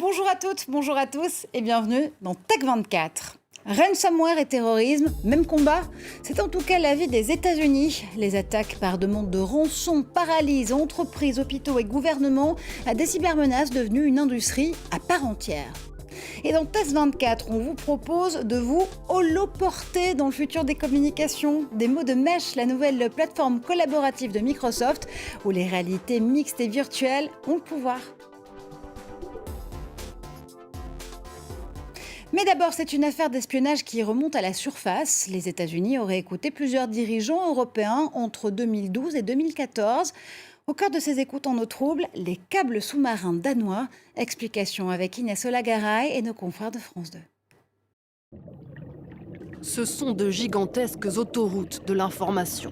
Bonjour à toutes, bonjour à tous et bienvenue dans Tech24. Ransomware et terrorisme, même combat? C'est en tout cas l'avis des États-Unis. Les attaques par demande de rançon paralysent entreprises, hôpitaux et gouvernements à des cybermenaces devenues une industrie à part entière. Et dans Test24, on vous propose de vous holoporter dans le futur des communications. Des mots de Mesh, la nouvelle plateforme collaborative de Microsoft, où les réalités mixtes et virtuelles ont le pouvoir. Mais d'abord, c'est une affaire d'espionnage qui remonte à la surface. Les États-Unis auraient écouté plusieurs dirigeants européens entre 2012 et 2014. Au cœur de ces écoutes en eau trouble, les câbles sous-marins danois. Explication avec Inès Olagaray et nos confrères de France 2. Ce sont de gigantesques autoroutes de l'information.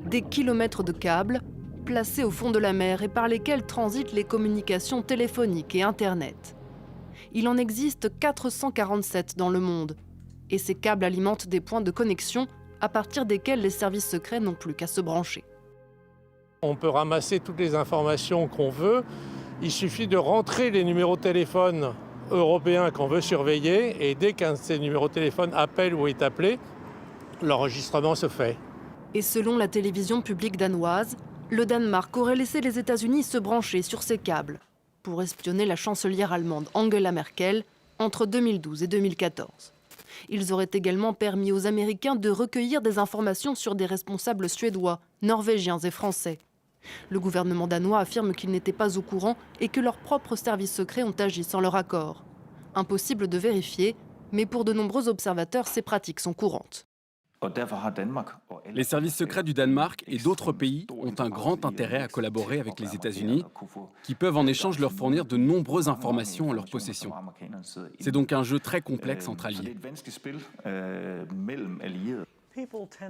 Des kilomètres de câbles placés au fond de la mer et par lesquels transitent les communications téléphoniques et Internet. Il en existe 447 dans le monde. Et ces câbles alimentent des points de connexion à partir desquels les services secrets n'ont plus qu'à se brancher. On peut ramasser toutes les informations qu'on veut. Il suffit de rentrer les numéros de téléphone européens qu'on veut surveiller et dès qu'un de ces numéros de téléphone appelle ou est appelé, l'enregistrement se fait. Et selon la télévision publique danoise, le Danemark aurait laissé les États-Unis se brancher sur ces câbles pour espionner la chancelière allemande Angela Merkel entre 2012 et 2014. Ils auraient également permis aux Américains de recueillir des informations sur des responsables suédois, norvégiens et français. Le gouvernement danois affirme qu'ils n'étaient pas au courant et que leurs propres services secrets ont agi sans leur accord. Impossible de vérifier, mais pour de nombreux observateurs, ces pratiques sont courantes. Les services secrets du Danemark et d'autres pays ont un grand intérêt à collaborer avec les États-Unis, qui peuvent en échange leur fournir de nombreuses informations en leur possession. C'est donc un jeu très complexe entre alliés.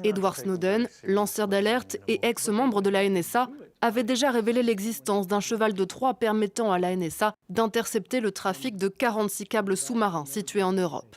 Edward Snowden, lanceur d'alerte et ex-membre de la NSA, avait déjà révélé l'existence d'un cheval de Troie permettant à la NSA d'intercepter le trafic de 46 câbles sous-marins situés en Europe.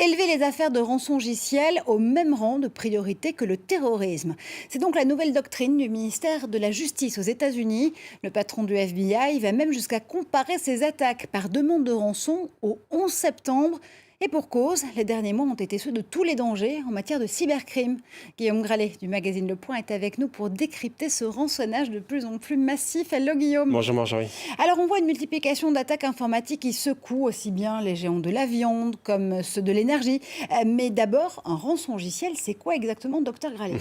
Élever les affaires de rançongiciel au même rang de priorité que le terrorisme. C'est donc la nouvelle doctrine du ministère de la Justice aux États-Unis. Le patron du FBI va même jusqu'à comparer ces attaques par demande de rançon au 11 septembre. Et pour cause, les derniers mois ont été ceux de tous les dangers en matière de cybercrime. Guillaume Gralet du magazine Le Point est avec nous pour décrypter ce rançonnage de plus en plus massif. Hello Guillaume. Bonjour Marjorie. Alors on voit une multiplication d'attaques informatiques qui secouent aussi bien les géants de la viande comme ceux de l'énergie. Mais d'abord, un rançongiciel, c'est quoi exactement, docteur Gralet?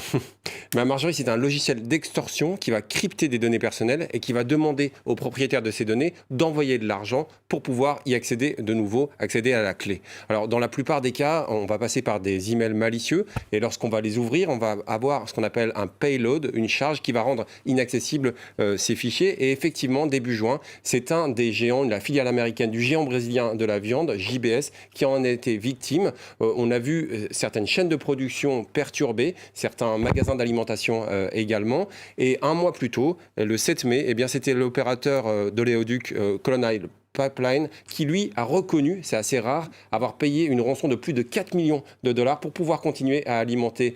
Marjorie, c'est un logiciel d'extorsion qui va crypter des données personnelles et qui va demander aux propriétaires de ces données d'envoyer de l'argent pour pouvoir y accéder de nouveau, accéder à la clé. Alors, dans la plupart des cas, on va passer par des emails malicieux et lorsqu'on va les ouvrir, on va avoir ce qu'on appelle un payload, une charge qui va rendre inaccessibles ces fichiers. Et effectivement, début juin, c'est un des géants, la filiale américaine du géant brésilien de la viande, JBS, qui en a été victime. On a vu certaines chaînes de production perturbées, certains magasins d'alimentation également. Et un mois plus tôt, le 7 mai, eh bien, c'était l'opérateur d'oléoduc Colonial Pipeline qui, lui, a reconnu, c'est assez rare, avoir payé une rançon de plus de 4 millions de dollars pour pouvoir continuer à alimenter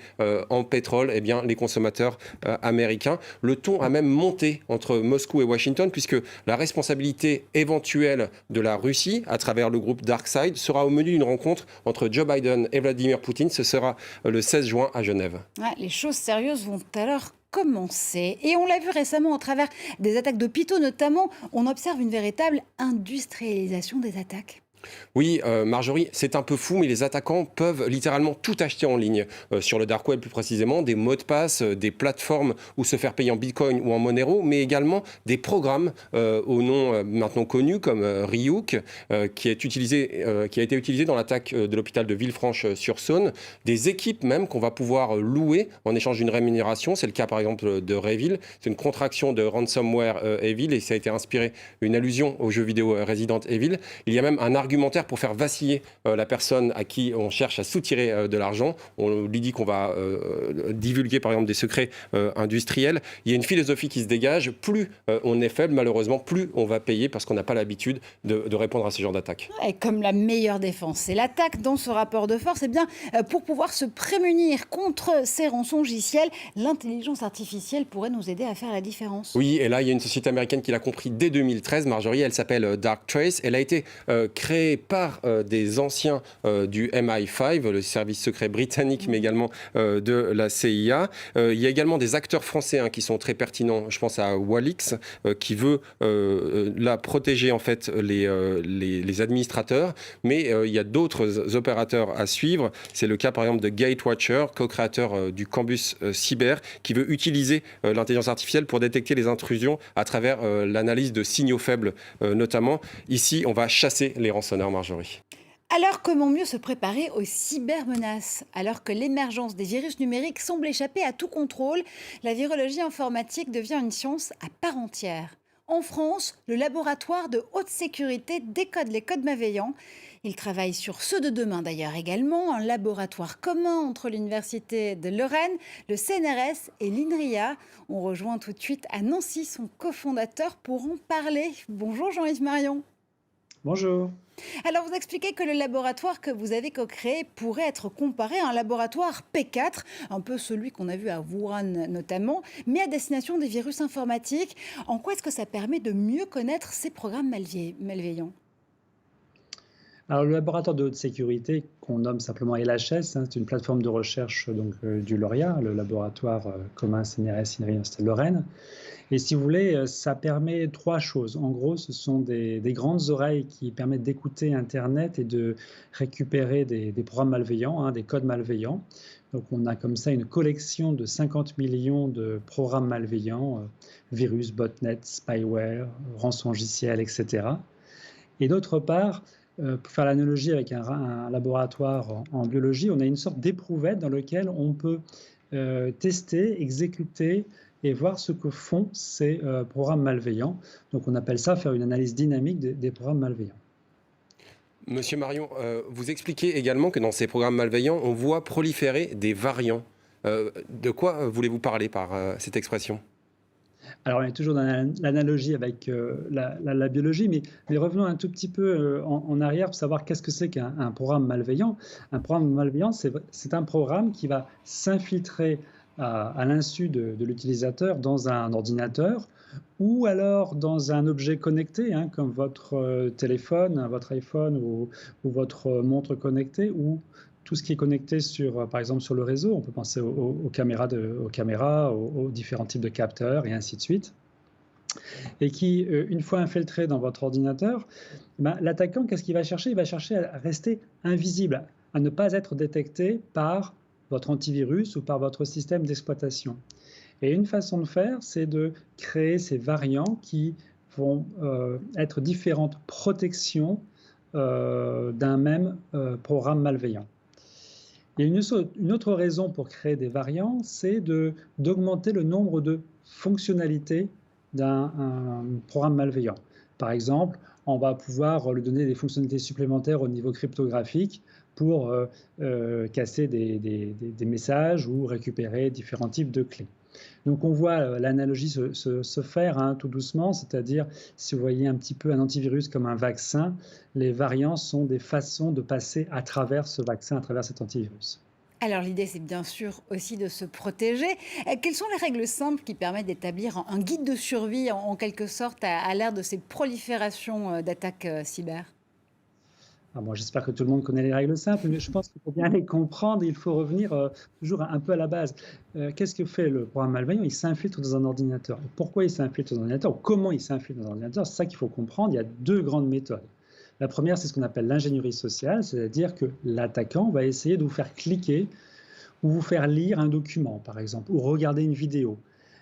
en pétrole les consommateurs américains. Le ton a même monté entre Moscou et Washington puisque la responsabilité éventuelle de la Russie à travers le groupe DarkSide sera au menu d'une rencontre entre Joe Biden et Vladimir Poutine. Ce sera le 16 juin à Genève. Ouais, les choses sérieuses vont alors commencer. Et on l'a vu récemment au travers des attaques d'hôpitaux notamment, on observe une véritable industrialisation des attaques. Oui, Marjorie, c'est un peu fou, mais les attaquants peuvent littéralement tout acheter en ligne, sur le dark web plus précisément, des mots de passe, des plateformes où se faire payer en bitcoin ou en Monero, mais également des programmes au nom maintenant connu comme Ryuk, qui a été utilisé dans l'attaque de l'hôpital de Villefranche-sur-Saône, des équipes même qu'on va pouvoir louer en échange d'une rémunération. C'est le cas par exemple de Revil, c'est une contraction de Ransomware Evil et ça a été inspiré une allusion au jeu vidéo Resident Evil. Il y a même un argument argumentaire pour faire vaciller la personne à qui on cherche à soutirer de l'argent. On lui dit qu'on va divulguer par exemple des secrets industriels. Il y a une philosophie qui se dégage. Plus on est faible, malheureusement, plus on va payer parce qu'on n'a pas l'habitude de répondre à ce genre d'attaque. Et comme la meilleure défense, c'est l'attaque dans ce rapport de force. Eh bien, pour pouvoir se prémunir contre ces rançongiciels, l'intelligence artificielle pourrait nous aider à faire la différence. Oui, et là, il y a une société américaine qui l'a compris dès 2013, Marjorie. Elle s'appelle Darktrace. Elle a été créée par des anciens du MI5, le service secret britannique, mais également de la CIA. Il y a également des acteurs français qui sont très pertinents. Je pense à Walix, qui veut là protéger en fait les administrateurs, mais il y a d'autres opérateurs à suivre. C'est le cas par exemple de Gatewatcher, co-créateur du Cambus Cyber, qui veut utiliser l'intelligence artificielle pour détecter les intrusions à travers l'analyse de signaux faibles notamment. Ici, on va chasser les rançonneurs, Marjorie. Alors, comment mieux se préparer aux cybermenaces? Alors que l'émergence des virus numériques semble échapper à tout contrôle, la virologie informatique devient une science à part entière. En France, le laboratoire de haute sécurité décode les codes malveillants. Il travaille sur ceux de demain d'ailleurs également, un laboratoire commun entre l'Université de Lorraine, le CNRS et l'INRIA. On rejoint tout de suite à Nancy son cofondateur pour en parler. Bonjour Jean-Yves Marion. Bonjour. Alors vous expliquez que le laboratoire que vous avez co-créé pourrait être comparé à un laboratoire P4, un peu celui qu'on a vu à Wuhan notamment, mais à destination des virus informatiques. En quoi est-ce que ça permet de mieux connaître ces programmes malveillants ? Alors, le laboratoire de haute sécurité, qu'on nomme simplement LHS, c'est une plateforme de recherche du Lauria, le laboratoire commun CNRS Université de Lorraine. Et si vous voulez, ça permet trois choses. En gros, ce sont des grandes oreilles qui permettent d'écouter Internet et de récupérer des programmes malveillants, des codes malveillants. Donc, on a comme ça une collection de 50 millions de programmes malveillants, virus, botnets, spyware, rançongiciels, etc. Et d'autre part, pour faire l'analogie avec un laboratoire en biologie, on a une sorte d'éprouvette dans laquelle on peut tester, exécuter et voir ce que font ces programmes malveillants. Donc on appelle ça faire une analyse dynamique des programmes malveillants. Monsieur Marion, vous expliquez également que dans ces programmes malveillants, on voit proliférer des variants. De quoi voulez-vous parler par cette expression ? Alors, on est toujours dans l'analogie avec la biologie, mais revenons un tout petit peu en arrière pour savoir qu'est-ce que c'est qu'un programme malveillant. Un programme malveillant, c'est un programme qui va s'infiltrer à l'insu de l'utilisateur dans un ordinateur ou alors dans un objet connecté, comme votre téléphone, votre iPhone ou votre montre connectée, ou tout ce qui est connecté par exemple sur le réseau. On peut penser aux caméras, aux différents types de capteurs et ainsi de suite. Et qui, une fois infiltré dans votre ordinateur, l'attaquant, qu'est-ce qu'il va chercher ? Il va chercher à rester invisible, à ne pas être détecté par votre antivirus ou par votre système d'exploitation. Et une façon de faire, c'est de créer ces variants qui vont être différentes protections d'un même programme malveillant. Et une autre raison pour créer des variants, c'est d'augmenter le nombre de fonctionnalités d'un programme malveillant. Par exemple, on va pouvoir lui donner des fonctionnalités supplémentaires au niveau cryptographique pour casser des messages ou récupérer différents types de clés. Donc on voit l'analogie se faire tout doucement, c'est-à-dire si vous voyez un petit peu un antivirus comme un vaccin, les variants sont des façons de passer à travers ce vaccin, à travers cet antivirus. Alors l'idée, c'est bien sûr aussi de se protéger. Quelles sont les règles simples qui permettent d'établir un guide de survie en quelque sorte à l'ère de ces proliférations d'attaques cyber ? Bon, j'espère que tout le monde connaît les règles simples, mais je pense qu'il faut bien les comprendre. Il faut revenir toujours un peu à la base. Qu'est-ce que fait le programme malveillant ? Il s'infiltre dans un ordinateur. Et pourquoi il s'infiltre dans un ordinateur ? Ou comment il s'infiltre dans un ordinateur ? C'est ça qu'il faut comprendre. Il y a deux grandes méthodes. La première, c'est ce qu'on appelle l'ingénierie sociale, c'est-à-dire que l'attaquant va essayer de vous faire cliquer ou vous faire lire un document, par exemple, ou regarder une vidéo.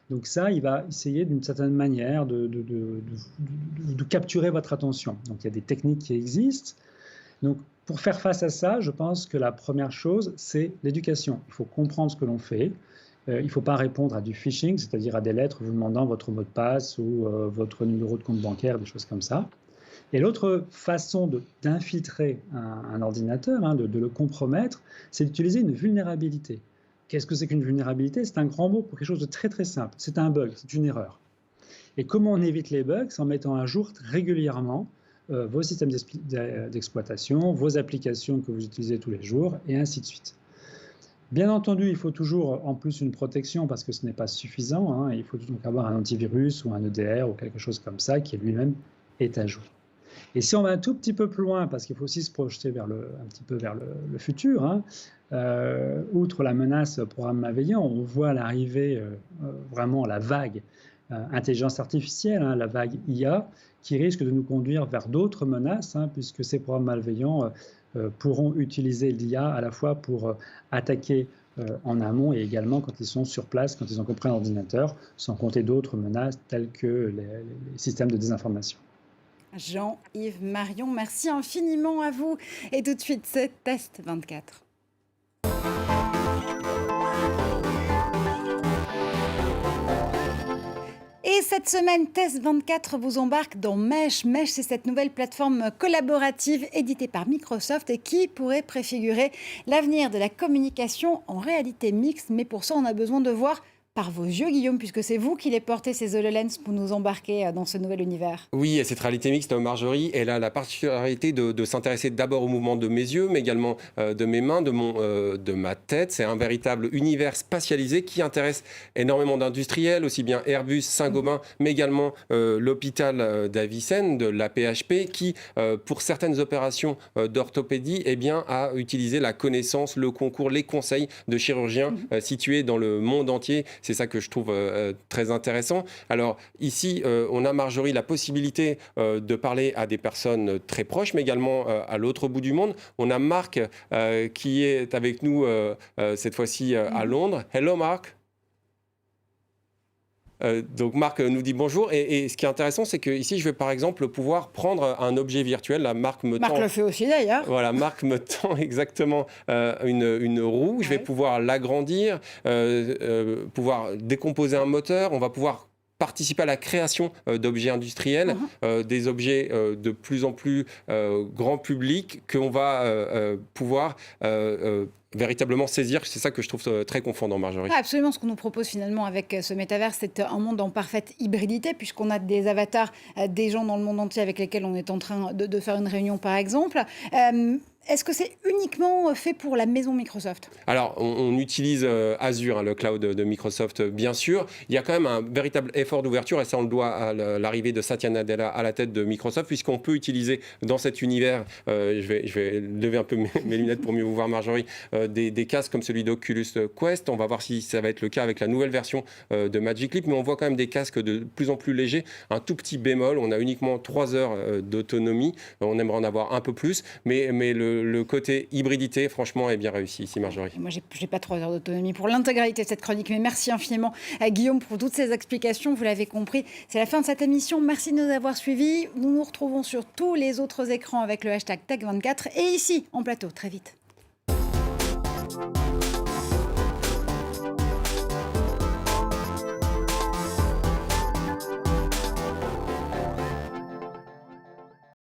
Donc ça, il va essayer d'une certaine manière de capturer votre attention. Donc il y a des techniques qui existent. Donc, pour faire face à ça, je pense que la première chose, c'est l'éducation. Il faut comprendre ce que l'on fait. Il ne faut pas répondre à du phishing, c'est-à-dire à des lettres vous demandant votre mot de passe ou votre numéro de compte bancaire, des choses comme ça. Et l'autre façon d'infiltrer un ordinateur, hein, de le compromettre, c'est d'utiliser une vulnérabilité. Qu'est-ce que c'est qu'une vulnérabilité? C'est un grand mot pour quelque chose de très très simple. C'est un bug, c'est une erreur. Et comment on évite les bugs? C'est en mettant à jour régulièrement vos systèmes d'exploitation, vos applications que vous utilisez tous les jours, et ainsi de suite. Bien entendu, il faut toujours en plus une protection parce que ce n'est pas suffisant, hein. Il faut donc avoir un antivirus ou un EDR ou quelque chose comme ça qui lui-même est à jour. Et si on va un tout petit peu plus loin, parce qu'il faut aussi se projeter un petit peu vers le futur, hein, outre la menace programme malveillant, on voit l'arrivée, vraiment la vague intelligence artificielle, hein, la vague IA, qui risque de nous conduire vers d'autres menaces, hein, puisque ces programmes malveillants pourront utiliser l'IA à la fois pour attaquer en amont et également quand ils sont sur place, quand ils ont compris un ordinateur, sans compter d'autres menaces telles que les systèmes de désinformation. Jean-Yves Marion, merci infiniment à vous. Et tout de suite, c'est Test 24. Et cette semaine, Test 24 vous embarque dans Mesh. Mesh, c'est cette nouvelle plateforme collaborative éditée par Microsoft et qui pourrait préfigurer l'avenir de la communication en réalité mixte. Mais pour ça, on a besoin de voir par vos yeux, Guillaume, puisque c'est vous qui les portez, ces HoloLens, pour nous embarquer dans ce nouvel univers. Oui, et cette réalité mixte, Marjorie, elle a la particularité de s'intéresser d'abord au mouvement de mes yeux, mais également de mes mains, de ma tête. C'est un véritable univers spatialisé qui intéresse énormément d'industriels, aussi bien Airbus, Saint-Gobain, mais également l'hôpital d'Avicenne, de l'AP-HP, qui, pour certaines opérations d'orthopédie, eh bien, a utilisé la connaissance, le concours, les conseils de chirurgiens situés dans le monde entier. C'est ça que je trouve très intéressant. Alors ici, on a, Marjorie, la possibilité de parler à des personnes très proches, mais également à l'autre bout du monde. On a Marc qui est avec nous cette fois-ci à Londres. Hello Marc. Donc Marc nous dit bonjour et ce qui est intéressant c'est que ici je vais par exemple pouvoir prendre un objet virtuel. Là, Marc me tend. Marc le fait aussi d'ailleurs. Voilà, Marc me tend exactement une roue. Ouais. Je vais pouvoir l'agrandir, pouvoir décomposer un moteur. On va pouvoir participer à la création d'objets industriels, des objets de plus en plus grand public qu'on va pouvoir véritablement saisir. C'est ça que je trouve très confondant, Marjorie. Absolument, ce qu'on nous propose finalement avec ce métavers, c'est un monde en parfaite hybridité, puisqu'on a des avatars des gens dans le monde entier avec lesquels on est en train de faire une réunion, par exemple. Est-ce que c'est uniquement fait pour la maison Microsoft? Alors, on utilise Azure, hein, le cloud de Microsoft, bien sûr. Il y a quand même un véritable effort d'ouverture, et ça, on le doit à l'arrivée de Satya Nadella à la tête de Microsoft, puisqu'on peut utiliser dans cet univers, je vais lever un peu mes lunettes pour mieux vous voir, Marjorie, des casques comme celui d'Oculus Quest. On va voir si ça va être le cas avec la nouvelle version de Magic Leap, mais on voit quand même des casques de plus en plus légers. Un tout petit bémol, on a uniquement 3 heures d'autonomie. On aimerait en avoir un peu plus, mais le côté hybridité, franchement, est bien réussi ici, Marjorie. Moi, j'ai pas 3 heures d'autonomie pour l'intégralité de cette chronique, mais merci infiniment à Guillaume pour toutes ces explications. Vous l'avez compris, c'est la fin de cette émission. Merci de nous avoir suivis. Nous nous retrouvons sur tous les autres écrans avec le hashtag Tech24 et ici, en plateau, très vite.